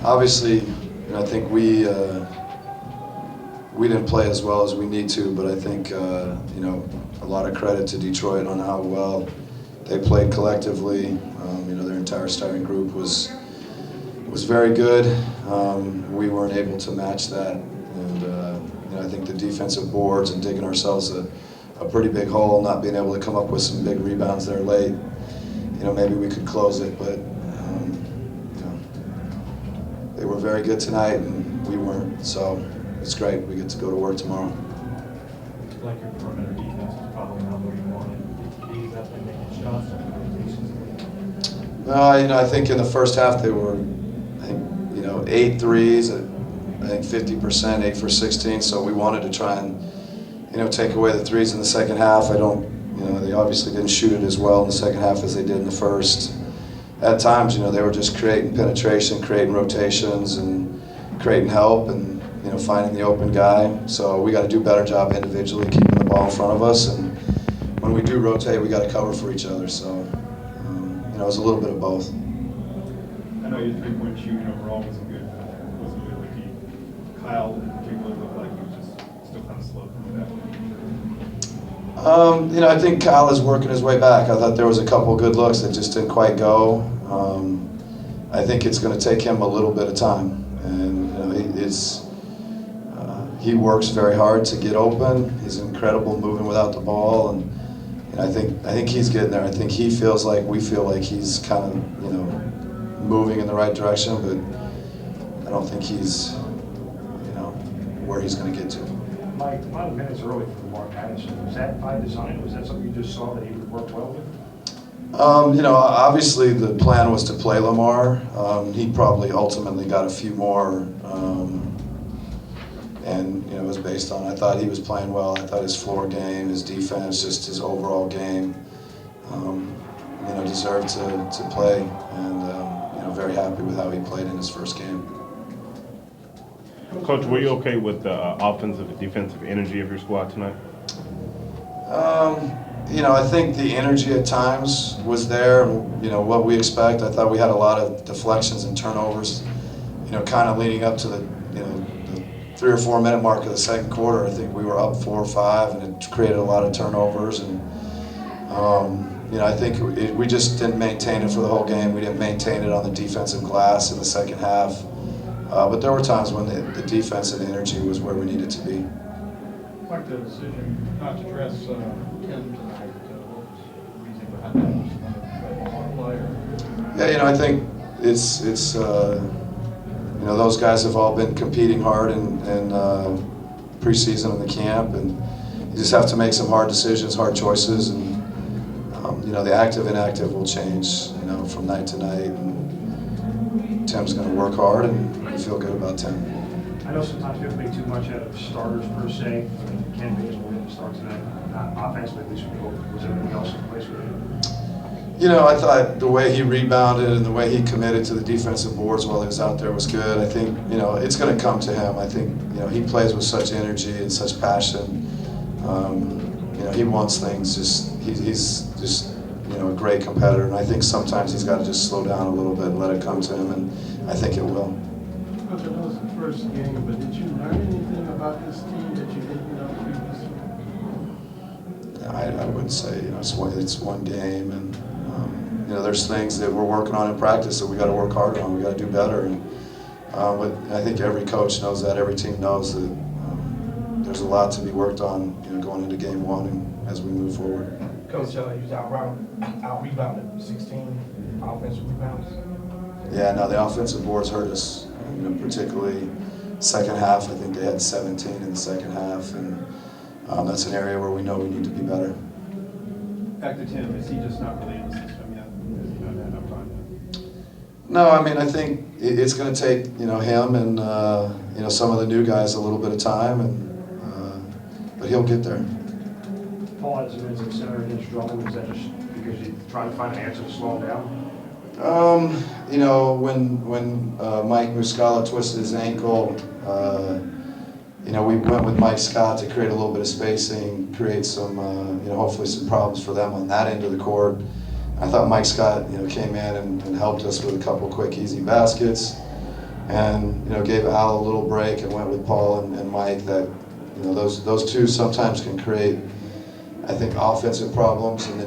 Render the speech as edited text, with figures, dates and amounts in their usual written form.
Obviously, I think we didn't play as well as we need to, but I think a lot of credit to Detroit on how well they played collectively. Their entire starting group was very good. We weren't able to match that, and I think the defensive boards and digging ourselves a pretty big hole, not being able to come up with some big rebounds there late. Maybe we could close it, but they were very good tonight, and we weren't. So it's great. We get to go to work tomorrow. Like your perimeter defense is probably not where you want it. Did you guys been making shots? I think in the first half they were, 8 threes, I think 50%, 8 for 16. So we wanted to try and, take away the threes in the second half. They obviously didn't shoot it as well in the second half as they did in the first. At times, they were just creating penetration, creating rotations, and creating help, and finding the open guy. So we got to do a better job individually keeping the ball in front of us, and when we do rotate, we got to cover for each other. So it was a little bit of both. I know your three-point shooting overall wasn't good with you. Kyle in particular looked like he was just still kind of slow coming back. I think Kyle is working his way back. I thought there was a couple good looks that just didn't quite go. I think it's going to take him a little bit of time, and he works very hard to get open. He's incredible moving without the ball, and I think he's getting there. I think he feels like we feel like he's kind of moving in the right direction, but I don't think he's where he's going to get to. Mike, a lot of minutes early for Mark Addison. Was that by design? Was that something you just saw that he would work well with? Obviously the plan was to play Lamar. He probably ultimately got a few more, and it was based on, I thought he was playing well. I thought his floor game, his defense, just his overall game, deserved to play, and very happy with how he played in his first game. Coach, were you okay with the offensive and defensive energy of your squad tonight? I think the energy at times was there, what we expect. I thought we had a lot of deflections and turnovers, kind of leading up to the 3 or 4 minute mark of the second quarter. I think we were up 4 or 5, and it created a lot of turnovers. And I think we just didn't maintain it for the whole game. We didn't maintain it on the defensive glass in the second half. But there were times when the defense and the energy was where we needed to be. Like the decision not to dress Tim tonight, what was the reason behind that? Yeah, I think it's those guys have all been competing hard in preseason in the camp, and you just have to make some hard decisions, hard choices, and the active inactive will change, from night to night. And Tim's going to work hard, and I feel good about Tim. I know sometimes people make too much out of starters per se. Ken Bates will get the start tonight. Not offensively, at least we hope. Was everything else in place with him? I thought the way he rebounded and the way he committed to the defensive boards while he was out there was good. I think, it's going to come to him. I think, he plays with such energy and such passion. He wants things. He's just, a great competitor. And I think sometimes he's got to just slow down a little bit and let it come to him. And I think it will. Coach, I know it's the first game, but did you learn anything about this team that you didn't know previously? I wouldn't say, it's one game, and there's things that we're working on in practice that we got to work harder on. We got to do better, and but I think every coach knows that. Every team knows that there's a lot to be worked on, going into game one and as we move forward. Coach, you was out-rebounded 16 offensive rebounds. Yeah, no, the offensive boards hurt us, particularly second half. I think they had 17 in the second half, and that's an area where we know we need to be better. Back to Tim, is he just not really in the system yet? Has he not had enough time yet? No, I think it's going to take him and some of the new guys a little bit of time, but he'll get there. Paul had some minutes at center against Drummond. Is that just because you're trying to find an answer to slow him down? When Mike Muscala twisted his ankle, we went with Mike Scott to create a little bit of spacing, create some, hopefully some problems for them on that end of the court. I thought Mike Scott, came in and helped us with a couple quick, easy baskets. and gave Al a little break and went with Paul and Mike. That those two sometimes can create, I think, offensive problems, and then